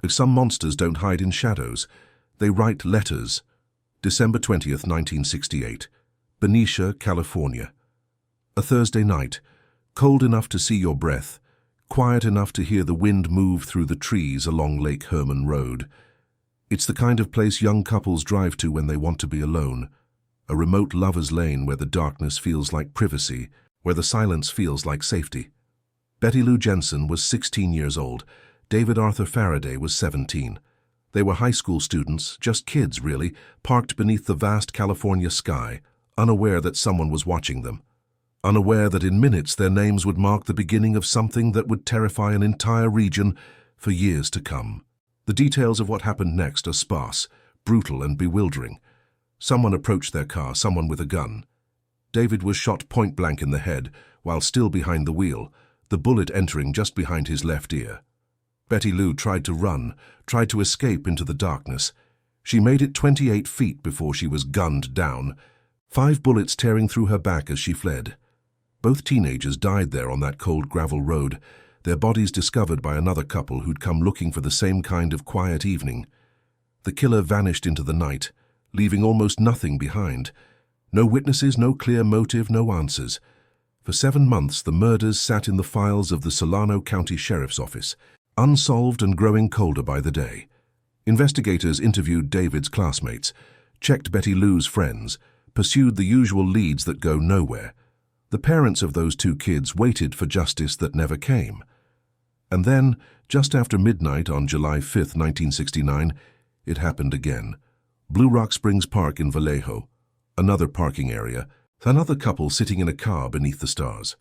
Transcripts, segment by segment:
But some monsters don't hide in shadows. They write letters. December 20th, 1968. Benicia, California. A Thursday night, cold enough to see your breath, quiet enough to hear the wind move through the trees along Lake Herman Road. It's the kind of place young couples drive to when they want to be alone. A remote lover's lane where the darkness feels like privacy, where the silence feels like safety. Betty Lou Jensen was 16 years old. David Arthur Faraday was 17. They were high school students, just kids really, parked beneath the vast California sky, unaware that someone was watching them. Unaware that in minutes their names would mark the beginning of something that would terrify an entire region for years to come. The details of what happened next are sparse, brutal and bewildering. Someone approached their car, someone with a gun. David was shot point-blank in the head while still behind the wheel, the bullet entering just behind his left ear. Betty Lou tried to run, tried to escape into the darkness. She made it 28 feet before she was gunned down, 5 bullets tearing through her back as she fled. Both teenagers died there on that cold gravel road, their bodies discovered by another couple who'd come looking for the same kind of quiet evening. The killer vanished into the night, leaving almost nothing behind. No witnesses, no clear motive, no answers. For 7 months, the murders sat in the files of the Solano County Sheriff's Office, unsolved and growing colder by the day. Investigators interviewed David's classmates, checked Betty Lou's friends, pursued the usual leads that go nowhere. The parents of those 2 kids waited for justice that never came. And then, just after midnight on July 5, 1969, it happened again. Blue Rock Springs Park in Vallejo, another parking area, another couple sitting in a car beneath the stars.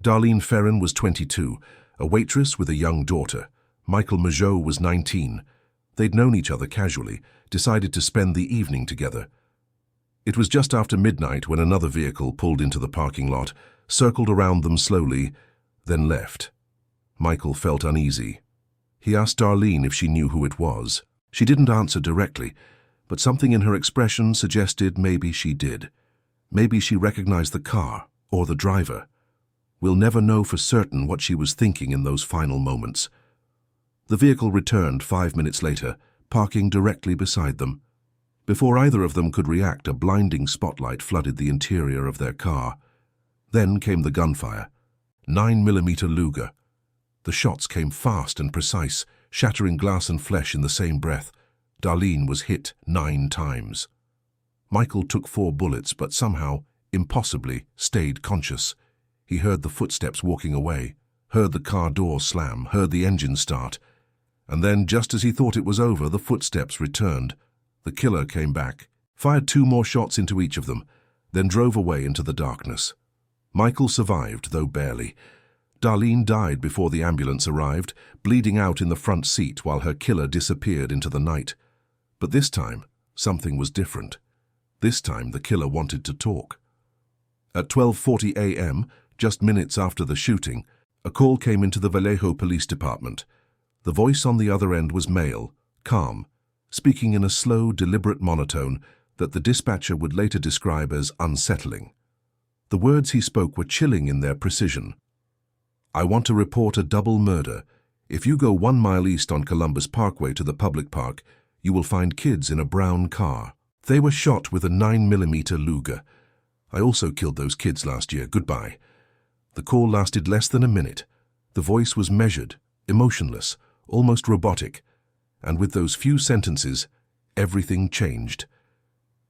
Darlene Ferrin was 22, a waitress with a young daughter. Michael Majot was 19. They'd known each other casually, decided to spend the evening together. It was just after midnight when another vehicle pulled into the parking lot, circled around them slowly, then left. Michael felt uneasy. He asked Darlene if she knew who it was. She didn't answer directly, but something in her expression suggested maybe she did. Maybe she recognized the car or the driver. We'll never know for certain what she was thinking in those final moments. The vehicle returned 5 minutes later, parking directly beside them. Before either of them could react, a blinding spotlight flooded the interior of their car. Then came the gunfire. 9mm Luger. The shots came fast and precise, shattering glass and flesh in the same breath. Darlene was hit 9 times. Michael took 4 bullets, but somehow, impossibly, stayed conscious. He heard the footsteps walking away, heard the car door slam, heard the engine start. And then, just as he thought it was over, the footsteps returned. The killer came back, fired 2 more shots into each of them, then drove away into the darkness. Michael survived, though barely. Darlene died before the ambulance arrived, bleeding out in the front seat while her killer disappeared into the night. But this time, something was different. This time, the killer wanted to talk. At 12:40 a.m., just minutes after the shooting, a call came into the Vallejo Police Department. The voice on the other end was male, calm, speaking in a slow, deliberate monotone that the dispatcher would later describe as unsettling. The words he spoke were chilling in their precision. "I want to report a double murder. If you go 1 mile east on Columbus Parkway to the public park, you will find kids in a brown car. They were shot with a 9mm Luger. I also killed those kids last year. Goodbye." The call lasted less than a minute. The voice was measured, emotionless, almost robotic. And with those few sentences, everything changed.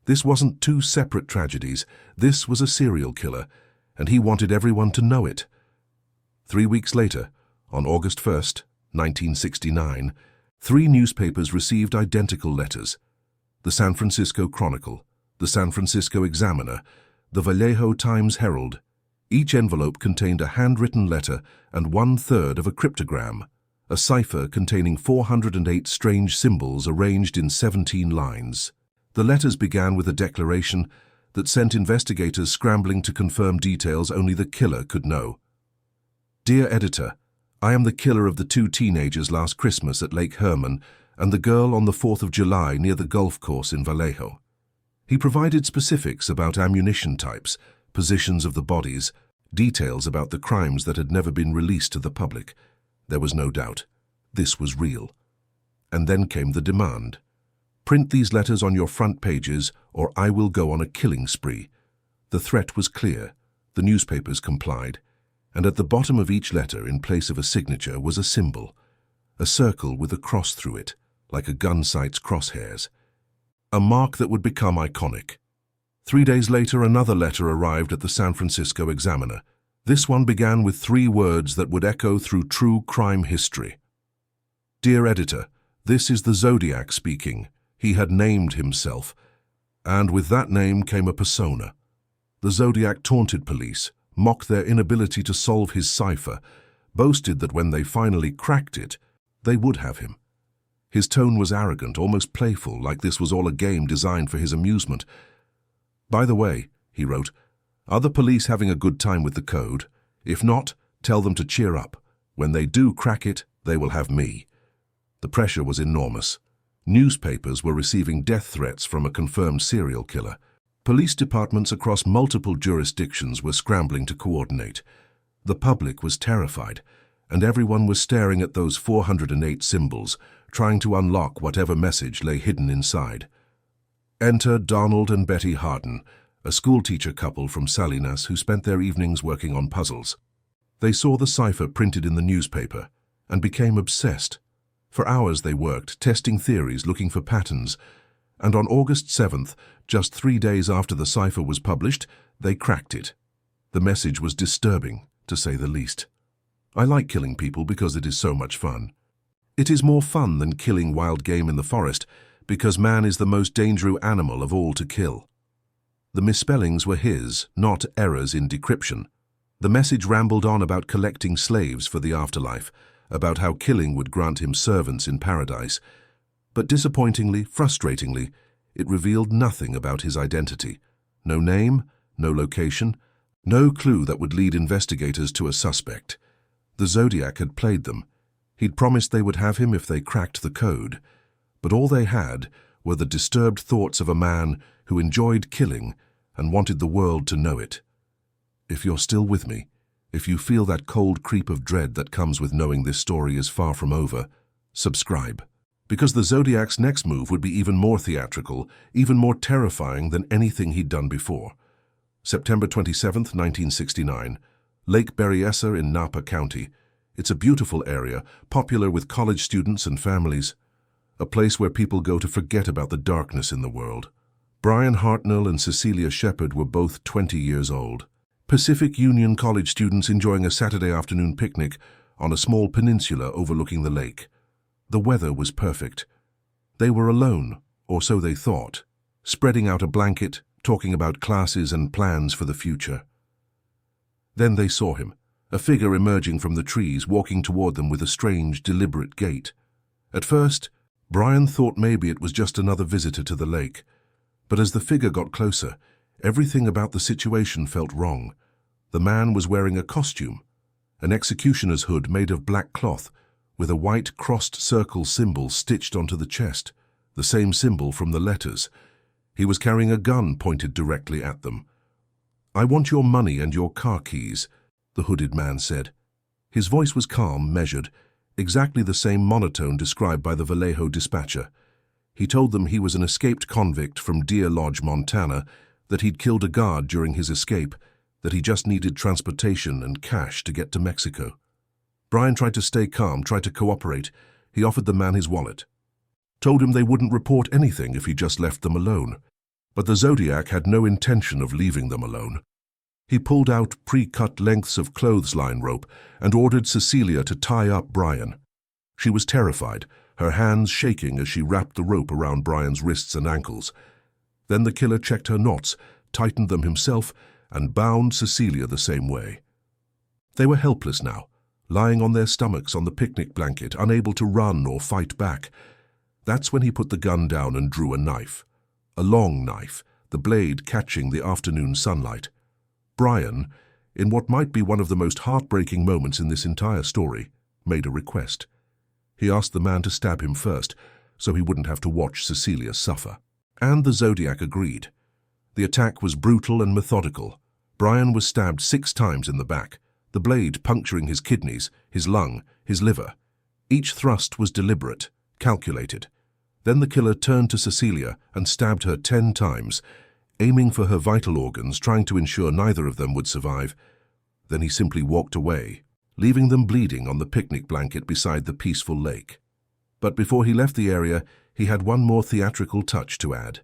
This wasn't 2 separate tragedies. This was a serial killer, and he wanted everyone to know it. 3 weeks later, on August 1st, 1969, 3 newspapers received identical letters. The San Francisco Chronicle, the San Francisco Examiner, the Vallejo Times-Herald. Each envelope contained a handwritten letter and 1/3 of a cryptogram, a cipher containing 408 strange symbols arranged in 17 lines. The letters began with a declaration that sent investigators scrambling to confirm details only the killer could know. "Dear editor, I am the killer of the 2 teenagers last Christmas at Lake Herman and the girl on the 4th of July near the golf course in Vallejo." He provided specifics about ammunition types, positions of the bodies, details about the crimes that had never been released to the public. There was no doubt. This was real. And then came the demand. Print these letters on your front pages, or I will go on a killing spree. The threat was clear. The newspapers complied. And at the bottom of each letter, in place of a signature, was a symbol. A circle with a cross through it, like a gun sight's crosshairs. A mark that would become iconic. 3 days later, another letter arrived at the San Francisco Examiner. This one began with 3 words that would echo through true crime history. Dear editor, this is the Zodiac speaking. He had named himself. And with that name came a persona. The Zodiac taunted police, mocked their inability to solve his cipher, boasted that when they finally cracked it, they would have him. His tone was arrogant, almost playful, like this was all a game designed for his amusement. By the way, he wrote, are the police having a good time with the code? If not, tell them to cheer up. When they do crack it, they will have me. The pressure was enormous. Newspapers were receiving death threats from a confirmed serial killer. Police departments across multiple jurisdictions were scrambling to coordinate. The public was terrified, and everyone was staring at those 408 symbols, trying to unlock whatever message lay hidden inside. Enter Donald and Betty Harden, a schoolteacher couple from Salinas who spent their evenings working on puzzles. They saw the cipher printed in the newspaper and became obsessed. For hours they worked, testing theories, looking for patterns, and on August 7th, just 3 days after the cipher was published, they cracked it. The message was disturbing, to say the least. I like killing people because it is so much fun. It is more fun than killing wild game in the forest, because man is the most dangerous animal of all to kill. The misspellings were his, not errors in decryption. The message rambled on about collecting slaves for the afterlife, about how killing would grant him servants in paradise. But disappointingly, frustratingly, it revealed nothing about his identity. No name, no location, no clue that would lead investigators to a suspect. The Zodiac had played them. He'd promised they would have him if they cracked the code. But all they had were the disturbed thoughts of a man who enjoyed killing and wanted the world to know it. If you're still with me, if you feel that cold creep of dread that comes with knowing this story is far from over, subscribe. Because the Zodiac's next move would be even more theatrical, even more terrifying than anything he'd done before. September 27, 1969, Lake Berryessa in Napa County. It's a beautiful area, popular with college students and families. A place where people go to forget about the darkness in the world. Brian Hartnell and Cecelia Shepard were both 20 years old. Pacific Union College students enjoying a Saturday afternoon picnic on a small peninsula overlooking the lake. The weather was perfect. They were alone, or so they thought, spreading out a blanket, talking about classes and plans for the future. Then they saw him, a figure emerging from the trees, walking toward them with a strange, deliberate gait. At first, Brian thought maybe it was just another visitor to the lake. But as the figure got closer, everything about the situation felt wrong. The man was wearing a costume, an executioner's hood made of black cloth, with a white crossed circle symbol stitched onto the chest, the same symbol from the letters. He was carrying a gun pointed directly at them. "I want your money and your car keys," the hooded man said. His voice was calm, measured, exactly the same monotone described by the Vallejo dispatcher. He told them he was an escaped convict from Deer Lodge, Montana, that he'd killed a guard during his escape, that he just needed transportation and cash to get to Mexico. Brian tried to stay calm, tried to cooperate. He offered the man his wallet. Told him they wouldn't report anything if he just left them alone. But the Zodiac had no intention of leaving them alone. He pulled out pre-cut lengths of clothesline rope and ordered Cecelia to tie up Brian. She was terrified, her hands shaking as she wrapped the rope around Brian's wrists and ankles. Then the killer checked her knots, tightened them himself, and bound Cecelia the same way. They were helpless now, lying on their stomachs on the picnic blanket, unable to run or fight back. That's when he put the gun down and drew a knife. A long knife, the blade catching the afternoon sunlight. Brian, in what might be one of the most heartbreaking moments in this entire story, made a request. He asked the man to stab him first, so he wouldn't have to watch Cecelia suffer. And the Zodiac agreed. The attack was brutal and methodical. Brian was stabbed 6 times in the back, the blade puncturing his kidneys, his lung, his liver. Each thrust was deliberate, calculated. Then the killer turned to Cecelia and stabbed her 10 times, aiming for her vital organs, trying to ensure neither of them would survive. Then he simply walked away, leaving them bleeding on the picnic blanket beside the peaceful lake. But before he left the area, he had one more theatrical touch to add.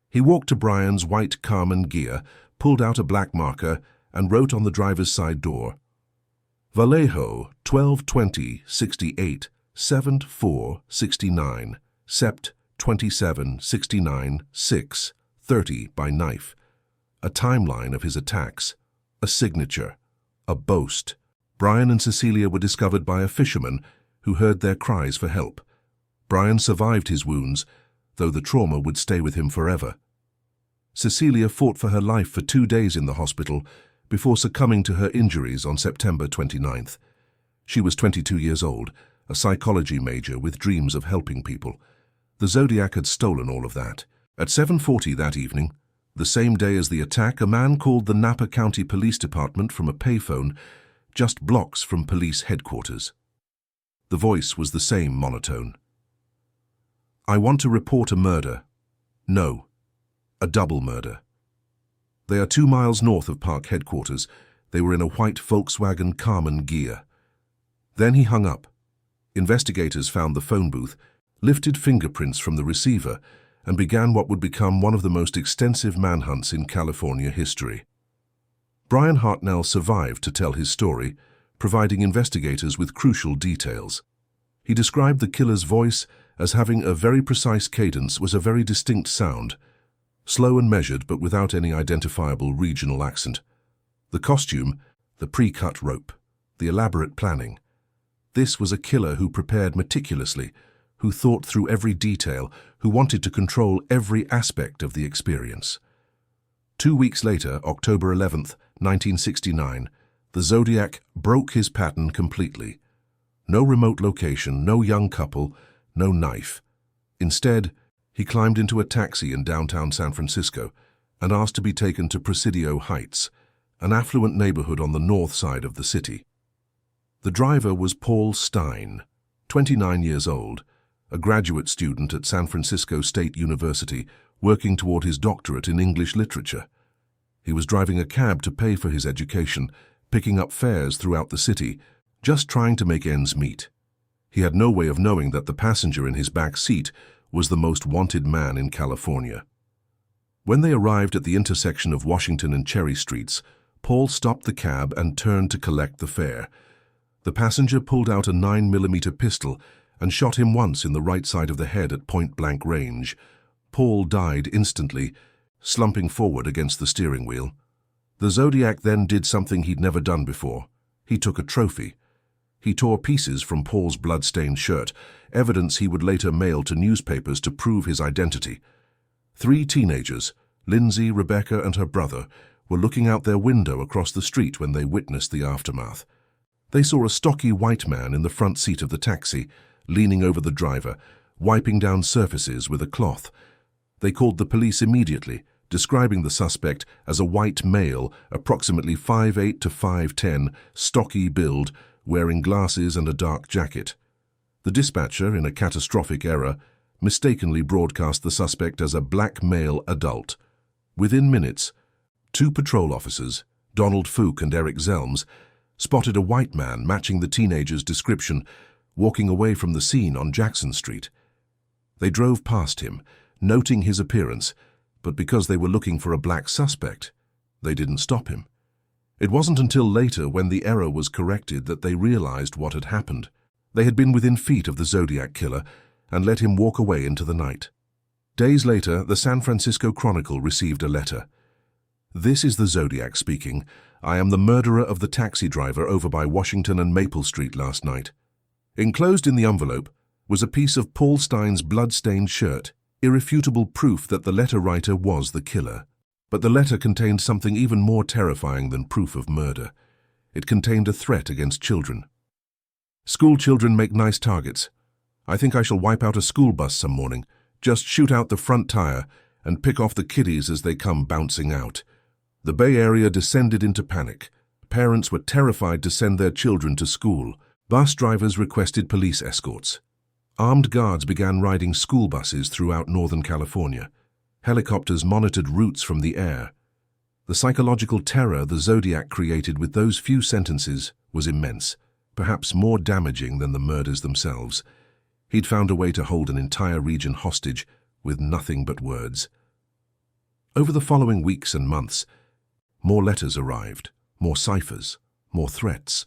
He walked to Brian's white Carmen Ghia, pulled out a black marker, and wrote on the driver's side door, Vallejo, 1220-68, 7-4-69, Sept. 27-69-6, 30 by knife. A timeline of his attacks, a signature, a boast. Brian and Cecelia were discovered by a fisherman who heard their cries for help. Brian survived his wounds, though the trauma would stay with him forever. Cecelia fought for her life for 2 days in the hospital before succumbing to her injuries on September 29th. She was 22 years old, a psychology major with dreams of helping people. The Zodiac had stolen all of that. At 7:40 that evening, the same day as the attack, a man called the Napa County Police Department from a payphone just blocks from police headquarters. The voice was the same monotone. I want to report a murder. No, a double murder. They are 2 miles north of park headquarters. They were in a white Volkswagen Carmen Ghia. Then he hung up. Investigators found the phone booth, lifted fingerprints from the receiver, and began what would become one of the most extensive manhunts in California history. Brian Hartnell survived to tell his story, providing investigators with crucial details. He described the killer's voice as having a very precise cadence, was a very distinct sound, slow and measured but without any identifiable regional accent. The costume, the pre-cut rope, the elaborate planning. This was a killer who prepared meticulously, who thought through every detail, who wanted to control every aspect of the experience. 2 weeks later, October 11th, 1969, the Zodiac broke his pattern completely. No remote location, no young couple, no knife. Instead, he climbed into a taxi in downtown San Francisco and asked to be taken to Presidio Heights, an affluent neighborhood on the north side of the city. The driver was Paul Stine, 29 years old, a graduate student at San Francisco State University, working toward his doctorate in English literature. He was driving a cab to pay for his education, picking up fares throughout the city, just trying to make ends meet. He had no way of knowing that the passenger in his back seat was the most wanted man in California. When they arrived at the intersection of Washington and Cherry Streets, Paul stopped the cab and turned to collect the fare. The passenger pulled out a 9mm pistol and shot him once in the right side of the head at point-blank range. Paul died instantly, slumping forward against the steering wheel. The Zodiac then did something he'd never done before. He took a trophy. He tore pieces from Paul's blood-stained shirt, evidence he would later mail to newspapers to prove his identity. 3 teenagers, Lindsay, Rebecca, and her brother, were looking out their window across the street when they witnessed the aftermath. They saw a stocky white man in the front seat of the taxi, leaning over the driver, wiping down surfaces with a cloth. They called the police immediately, describing the suspect as a white male, approximately 5'8" to 5'10", stocky build, wearing glasses and a dark jacket. The dispatcher, in a catastrophic error, mistakenly broadcast the suspect as a black male adult. Within minutes, 2 patrol officers, Donald Fook and Eric Zelms, spotted a white man matching the teenager's description, walking away from the scene on Jackson Street. They drove past him, noting his appearance, but because they were looking for a black suspect, they didn't stop him. It wasn't until later, when the error was corrected, that they realized what had happened. They had been within feet of the Zodiac Killer and let him walk away into the night. Days later, the San Francisco Chronicle received a letter. This is the Zodiac speaking. I am the murderer of the taxi driver over by Washington and Maple Street last night. Enclosed in the envelope was a piece of Paul Stine's blood-stained shirt, irrefutable proof that the letter writer was the killer. But the letter contained something even more terrifying than proof of murder. It contained a threat against children. School children make nice targets. I think I shall wipe out a school bus some morning, just shoot out the front tire and pick off the kiddies as they come bouncing out. The Bay Area descended into panic. Parents were terrified to send their children to school. Bus drivers requested police escorts. Armed guards began riding school buses throughout Northern California. Helicopters monitored routes from the air. The psychological terror the Zodiac created with those few sentences was immense, perhaps more damaging than the murders themselves. He'd found a way to hold an entire region hostage with nothing but words. Over the following weeks and months, more letters arrived, more ciphers, more threats.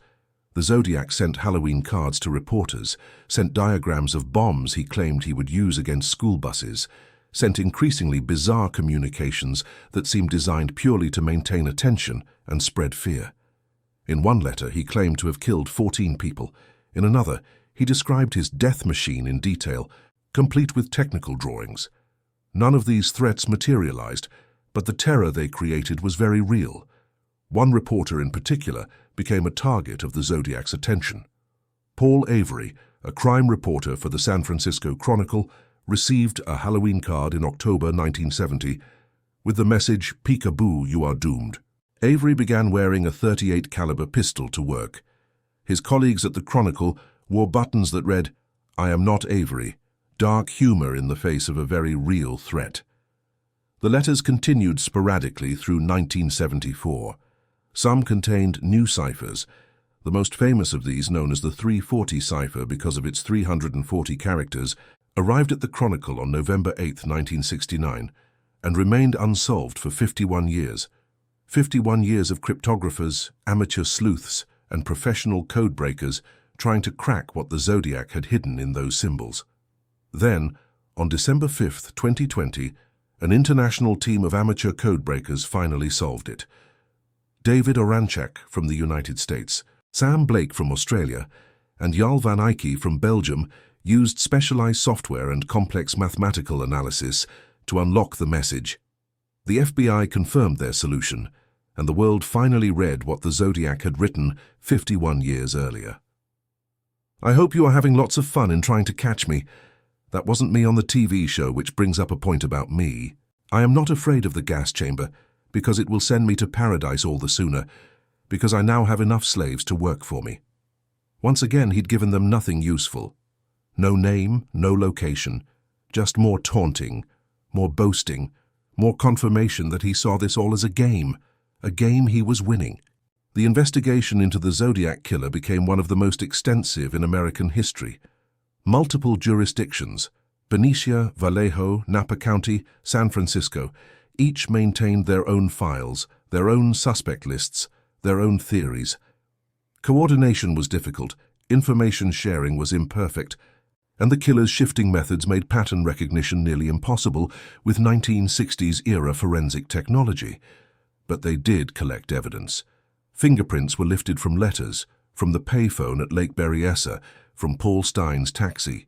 The Zodiac sent Halloween cards to reporters, sent diagrams of bombs he claimed he would use against school buses, sent increasingly bizarre communications that seemed designed purely to maintain attention and spread fear. In one letter, he claimed to have killed 14 people. In another, he described his death machine in detail, complete with technical drawings. None of these threats materialized, but the terror they created was very real. One reporter in particular became a target of the Zodiac's attention. Paul Avery, a crime reporter for the San Francisco Chronicle, received a Halloween card in October 1970 with the message, "Peekaboo, you are doomed." Avery began wearing a .38 caliber pistol to work. His colleagues at the Chronicle wore buttons that read, "I am not Avery," dark humor in the face of a very real threat. The letters continued sporadically through 1974. Some contained new ciphers. The most famous of these, known as the 340 cipher because of its 340 characters, arrived at the Chronicle on November 8, 1969, and remained unsolved for 51 years. 51 years of cryptographers, amateur sleuths, and professional codebreakers trying to crack what the Zodiac had hidden in those symbols. Then, on December 5, 2020, an international team of amateur codebreakers finally solved it. David Oranchak from the United States, Sam Blake from Australia, and Jarl van Eyck from Belgium used specialized software and complex mathematical analysis to unlock the message. The FBI confirmed their solution, and the world finally read what the Zodiac had written 51 years earlier. I hope you are having lots of fun in trying to catch me. That wasn't me on the TV show, which brings up a point about me. I am not afraid of the gas chamber, because it will send me to paradise all the sooner, because I now have enough slaves to work for me. Once again, he'd given them nothing useful. No name, no location, just more taunting, more boasting, more confirmation that he saw this all as a game he was winning. The investigation into the Zodiac Killer became one of the most extensive in American history. Multiple jurisdictions, Benicia, Vallejo, Napa County, San Francisco, each maintained their own files, their own suspect lists, their own theories. Coordination was difficult, information sharing was imperfect, and the killer's shifting methods made pattern recognition nearly impossible with 1960s-era forensic technology. But they did collect evidence. Fingerprints were lifted from letters, from the payphone at Lake Berryessa, from Paul Stine's taxi.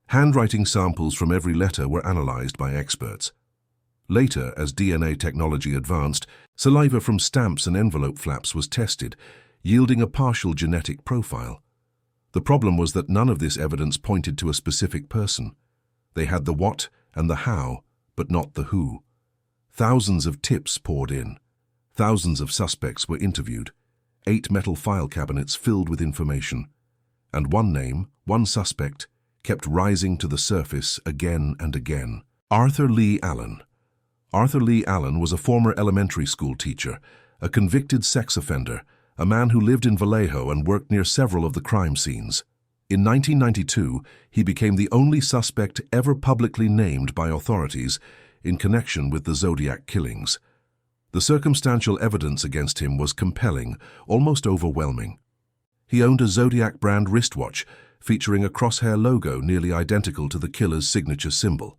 Handwriting samples from every letter were analyzed by experts. Later, as DNA technology advanced, saliva from stamps and envelope flaps was tested, yielding a partial genetic profile. The problem was that none of this evidence pointed to a specific person. They had the what and the how, but not the who. Thousands of tips poured in. Thousands of suspects were interviewed. 8 metal file cabinets filled with information. And one name, one suspect, kept rising to the surface again and again. Arthur Lee Allen. Arthur Lee Allen was a former elementary school teacher, a convicted sex offender, a man who lived in Vallejo and worked near several of the crime scenes. In 1992, he became the only suspect ever publicly named by authorities in connection with the Zodiac killings. The circumstantial evidence against him was compelling, almost overwhelming. He owned a Zodiac brand wristwatch featuring a crosshair logo nearly identical to the killer's signature symbol.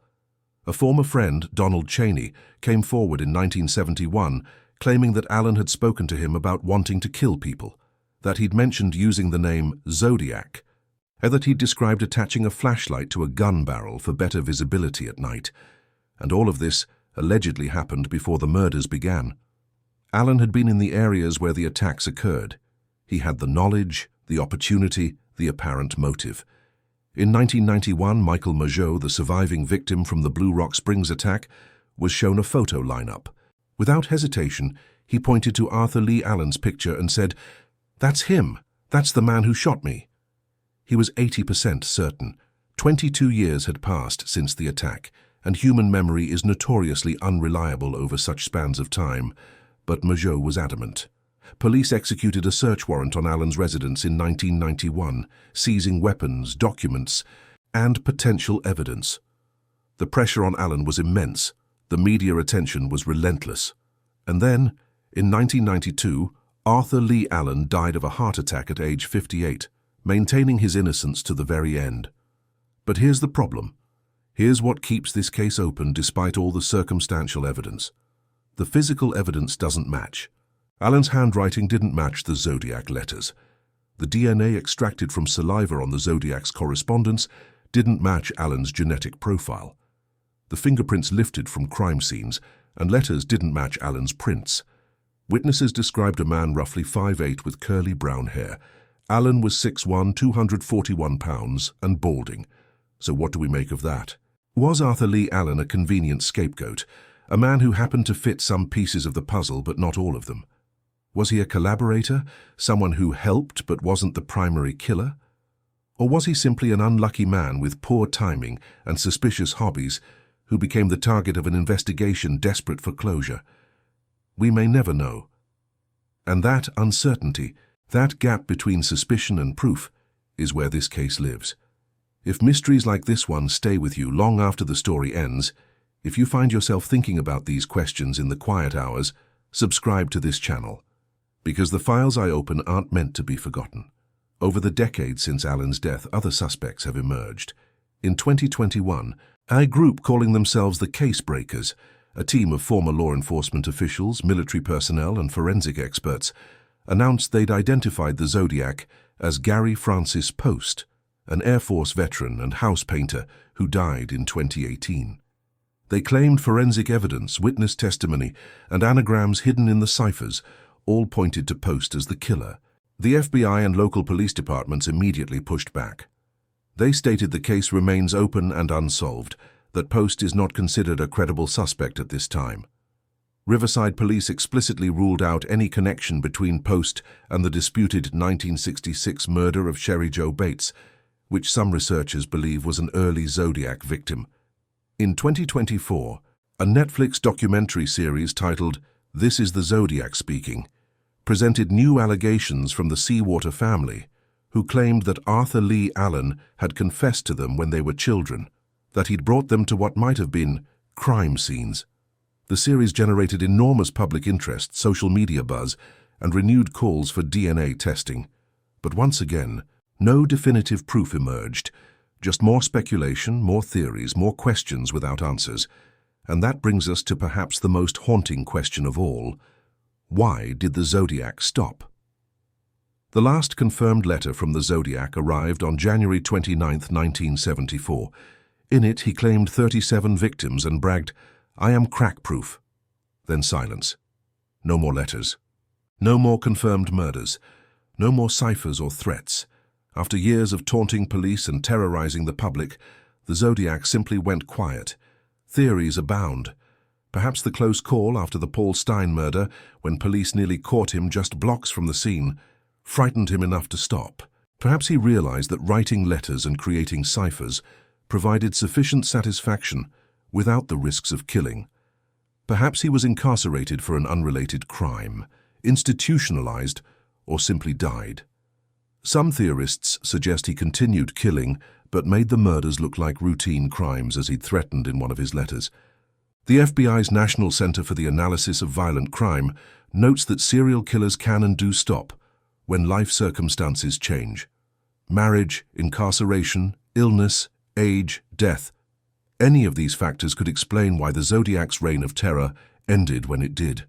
A former friend, Donald Cheney, came forward in 1971 claiming that Allen had spoken to him about wanting to kill people, that he'd mentioned using the name Zodiac, and that he'd described attaching a flashlight to a gun barrel for better visibility at night. And all of this allegedly happened before the murders began. Allen had been in the areas where the attacks occurred. He had the knowledge, the opportunity, the apparent motive. In 1991, Michael Mageau, the surviving victim from the Blue Rock Springs attack, was shown a photo lineup. Without hesitation, he pointed to Arthur Lee Allen's picture and said, "That's him. That's the man who shot me." He was 80% certain. 22 years had passed since the attack, and human memory is notoriously unreliable over such spans of time, but Majot was adamant. Police executed a search warrant on Allen's residence in 1991, seizing weapons, documents, and potential evidence. The pressure on Allen was immense. The media attention was relentless. And then, in 1992, Arthur Lee Allen died of a heart attack at age 58, maintaining his innocence to the very end. But here's the problem. Here's what keeps this case open despite all the circumstantial evidence. The physical evidence doesn't match. Allen's handwriting didn't match the Zodiac letters. The DNA extracted from saliva on the Zodiac's correspondence didn't match Allen's genetic profile. The fingerprints lifted from crime scenes, and letters didn't match Allen's prints. Witnesses described a man roughly 5'8" with curly brown hair. Allen was 6'1", 241 pounds, and balding. So what do we make of that? Was Arthur Lee Allen a convenient scapegoat, a man who happened to fit some pieces of the puzzle but not all of them? Was he a collaborator, someone who helped but wasn't the primary killer? Or was he simply an unlucky man with poor timing and suspicious hobbies who became the target of an investigation desperate for closure? We may never know. And that uncertainty, that gap between suspicion and proof, is where this case lives. If mysteries like this one stay with you long after the story ends, if you find yourself thinking about these questions in the quiet hours, subscribe to this channel. Because the files I open aren't meant to be forgotten. Over the decades since Allen's death, other suspects have emerged. In 2021, a group calling themselves the Case Breakers, a team of former law enforcement officials, military personnel, and forensic experts, announced they'd identified the Zodiac as Gary Francis Post, an Air Force veteran and house painter who died in 2018. They claimed forensic evidence, witness testimony, and anagrams hidden in the ciphers all pointed to Post as the killer. The FBI and local police departments immediately pushed back. They stated the case remains open and unsolved, that Post is not considered a credible suspect at this time. Riverside Police explicitly ruled out any connection between Post and the disputed 1966 murder of Sherry Jo Bates, which some researchers believe was an early Zodiac victim. In 2024, a Netflix documentary series titled "This is the Zodiac Speaking" presented new allegations from the Seawater family, who claimed that Arthur Lee Allen had confessed to them when they were children, that he'd brought them to what might have been crime scenes. The series generated enormous public interest, social media buzz, and renewed calls for DNA testing. But once again, no definitive proof emerged, just more speculation, more theories, more questions without answers. And that brings us to perhaps the most haunting question of all. Why did the Zodiac stop? The last confirmed letter from the Zodiac arrived on January 29, 1974. In it, he claimed 37 victims and bragged, "I am crack-proof." Then silence. No more letters. No more confirmed murders. No more ciphers or threats. After years of taunting police and terrorizing the public, the Zodiac simply went quiet. Theories abound. Perhaps the close call after the Paul Stine murder, when police nearly caught him just blocks from the scene, frightened him enough to stop. Perhaps he realized that writing letters and creating ciphers provided sufficient satisfaction without the risks of killing. Perhaps he was incarcerated for an unrelated crime, institutionalized, or simply died. Some theorists suggest he continued killing, but made the murders look like routine crimes as he'd threatened in one of his letters. The FBI's National Center for the Analysis of Violent Crime notes that serial killers can and do stop when life circumstances change. Marriage, incarceration, illness, age, death. Any of these factors could explain why the Zodiac's reign of terror ended when it did.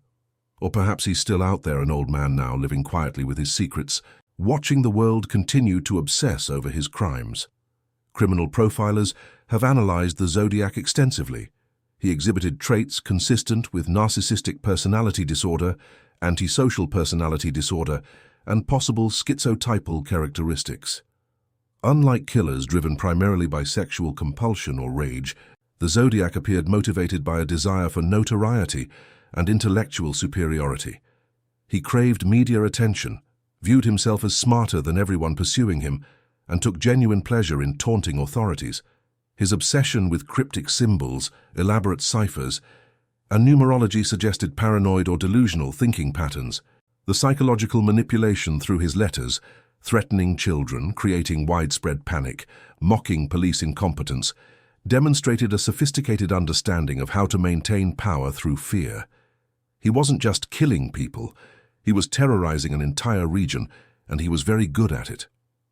Or perhaps he's still out there, an old man now, living quietly with his secrets, watching the world continue to obsess over his crimes. Criminal profilers have analyzed the Zodiac extensively. He exhibited traits consistent with narcissistic personality disorder, antisocial personality disorder, and possible schizotypal characteristics. Unlike killers driven primarily by sexual compulsion or rage, the Zodiac appeared motivated by a desire for notoriety and intellectual superiority. He craved media attention, viewed himself as smarter than everyone pursuing him, and took genuine pleasure in taunting authorities. His obsession with cryptic symbols, elaborate ciphers, and numerology suggested paranoid or delusional thinking patterns. The psychological manipulation through his letters, threatening children, creating widespread panic, mocking police incompetence, demonstrated a sophisticated understanding of how to maintain power through fear. He wasn't just killing people, he was terrorizing an entire region, and he was very good at it.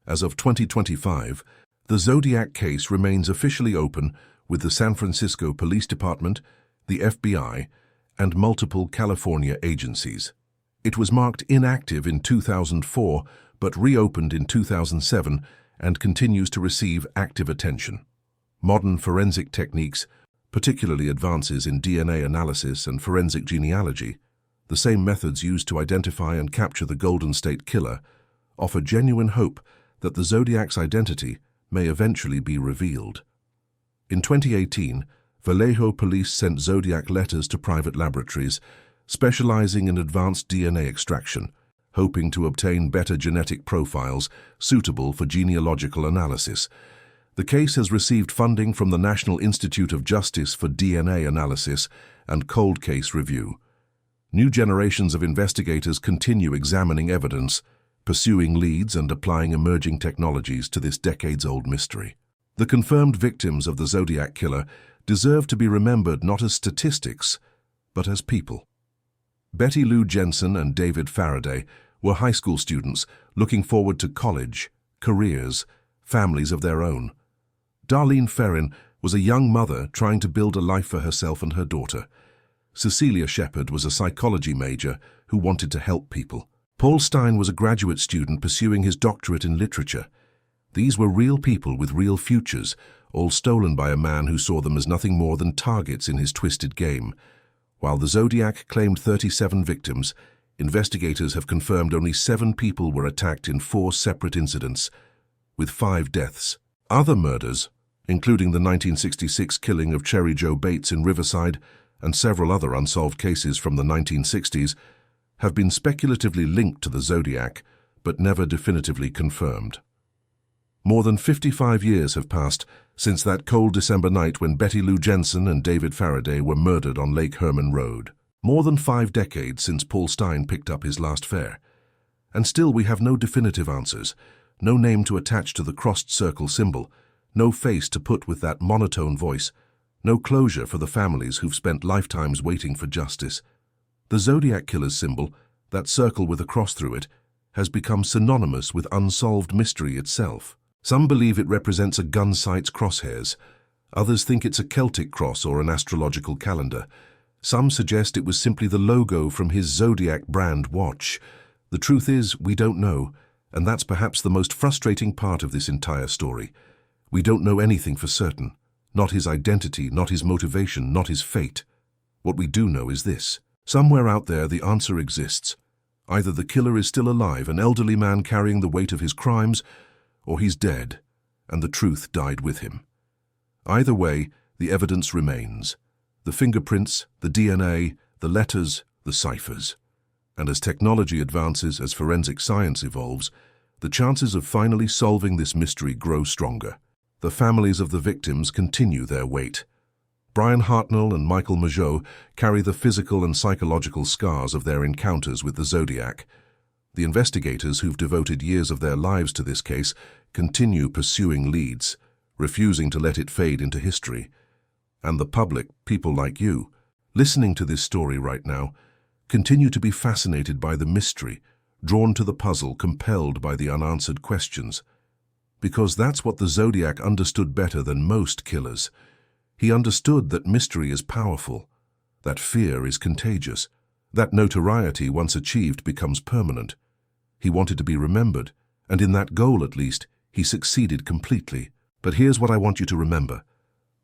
As of 2025, the Zodiac case remains officially open with the San Francisco Police Department, the FBI, and multiple California agencies. It was marked inactive in 2004, but reopened in 2007 and continues to receive active attention. Modern forensic techniques, particularly advances in DNA analysis and forensic genealogy, the same methods used to identify and capture the Golden State Killer, offer genuine hope that the Zodiac's identity may eventually be revealed. In 2018, Vallejo police sent Zodiac letters to private laboratories, specializing in advanced DNA extraction, hoping to obtain better genetic profiles suitable for genealogical analysis. The case has received funding from the National Institute of Justice for DNA Analysis and Cold Case Review. New generations of investigators continue examining evidence, pursuing leads and applying emerging technologies to this decades-old mystery. The confirmed victims of the Zodiac Killer deserve to be remembered not as statistics, but as people. Betty Lou Jensen and David Faraday were high school students looking forward to college, careers, families of their own. Darlene Ferrin was a young mother trying to build a life for herself and her daughter. Cecelia Shepard was a psychology major who wanted to help people. Paul Stine was a graduate student pursuing his doctorate in literature. These were real people with real futures, all stolen by a man who saw them as nothing more than targets in his twisted game. While the Zodiac claimed 37 victims, investigators have confirmed only 7 people were attacked in 4 separate incidents, with 5 deaths. Other murders, including the 1966 killing of Cherry Joe Bates in Riverside and several other unsolved cases from the 1960s, have been speculatively linked to the Zodiac, but never definitively confirmed. More than 55 years have passed since that cold December night when Betty Lou Jensen and David Faraday were murdered on Lake Herman Road. More than 5 decades since Paul Stine picked up his last fare. And still we have no definitive answers, no name to attach to the crossed circle symbol, no face to put with that monotone voice, no closure for the families who've spent lifetimes waiting for justice. The Zodiac Killer's symbol, that circle with a cross through it, has become synonymous with unsolved mystery itself. Some believe it represents a gun sight's crosshairs. Others think it's a Celtic cross or an astrological calendar. Some suggest it was simply the logo from his Zodiac brand watch. The truth is, we don't know, and that's perhaps the most frustrating part of this entire story. We don't know anything for certain. Not his identity, not his motivation, not his fate. What we do know is this. Somewhere out there the answer exists. Either the killer is still alive, an elderly man carrying the weight of his crimes, or he's dead, and the truth died with him. Either way, the evidence remains. The fingerprints, the DNA, the letters, the ciphers. And as technology advances, as forensic science evolves, the chances of finally solving this mystery grow stronger. The families of the victims continue their wait. Brian Hartnell and Michael Mageau carry the physical and psychological scars of their encounters with the Zodiac. The investigators who've devoted years of their lives to this case continue pursuing leads, refusing to let it fade into history. And the public, people like you, listening to this story right now, continue to be fascinated by the mystery, drawn to the puzzle, compelled by the unanswered questions. Because that's what the Zodiac understood better than most killers. He understood that mystery is powerful, that fear is contagious, that notoriety once achieved becomes permanent. He wanted to be remembered, and in that goal at least, he succeeded completely. But here's what I want you to remember.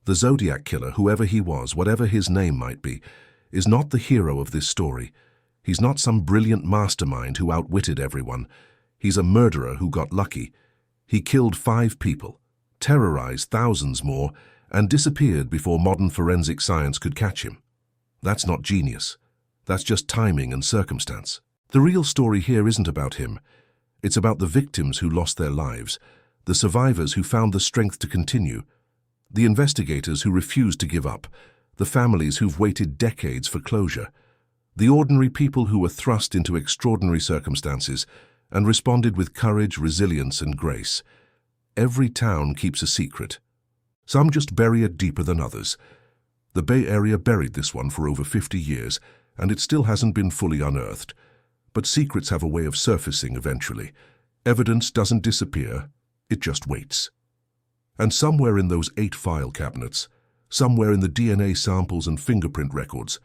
The Zodiac Killer, whoever he was, whatever his name might be, is not the hero of this story. He's not some brilliant mastermind who outwitted everyone. He's a murderer who got lucky. He killed 5 people, terrorized thousands more, and disappeared before modern forensic science could catch him. That's not genius. That's just timing and circumstance. The real story here isn't about him. It's about the victims who lost their lives, the survivors who found the strength to continue, the investigators who refused to give up, the families who've waited decades for closure, the ordinary people who were thrust into extraordinary circumstances and responded with courage, resilience, and grace. Every town keeps a secret. Some just bury it deeper than others. The Bay Area buried this one for over 50 years, and it still hasn't been fully unearthed. But secrets have a way of surfacing eventually. Evidence doesn't disappear, it just waits. And somewhere in those 8 file cabinets, somewhere in the DNA samples and fingerprint records,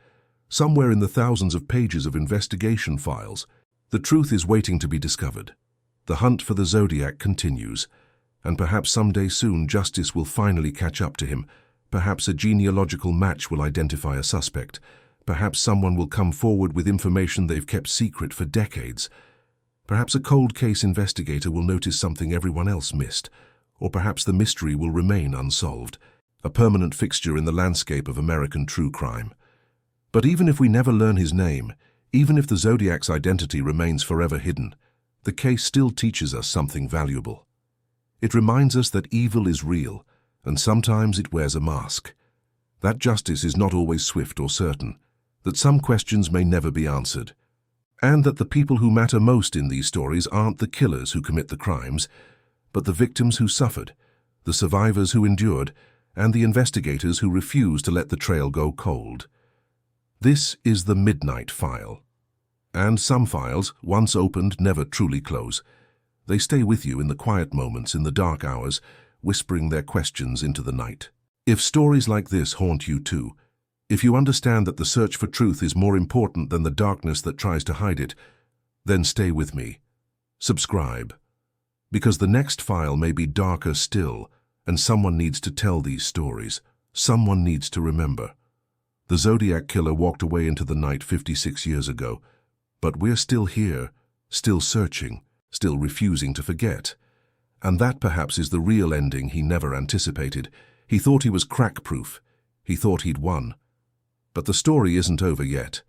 somewhere in the thousands of pages of investigation files, the truth is waiting to be discovered. The hunt for the Zodiac continues, and perhaps someday soon justice will finally catch up to him. Perhaps a genealogical match will identify a suspect. Perhaps someone will come forward with information they've kept secret for decades. Perhaps a cold case investigator will notice something everyone else missed. Or perhaps the mystery will remain unsolved, a permanent fixture in the landscape of American true crime. But even if we never learn his name, even if the Zodiac's identity remains forever hidden, the case still teaches us something valuable. It reminds us that evil is real, and sometimes it wears a mask. That justice is not always swift or certain, that some questions may never be answered, and that the people who matter most in these stories aren't the killers who commit the crimes, but the victims who suffered, the survivors who endured, and the investigators who refused to let the trail go cold. This is the Midnight File. And some files, once opened, never truly close. They stay with you in the quiet moments, in the dark hours, whispering their questions into the night. If stories like this haunt you too, if you understand that the search for truth is more important than the darkness that tries to hide it, then stay with me. Subscribe. Because the next file may be darker still, and someone needs to tell these stories. Someone needs to remember. The Zodiac Killer walked away into the night 56 years ago, but we're still here, still searching, still refusing to forget. And that perhaps is the real ending he never anticipated. He thought he was crack-proof. He thought he'd won. But the story isn't over yet.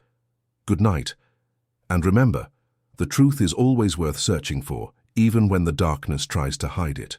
Good night. And remember, the truth is always worth searching for, even when the darkness tries to hide it.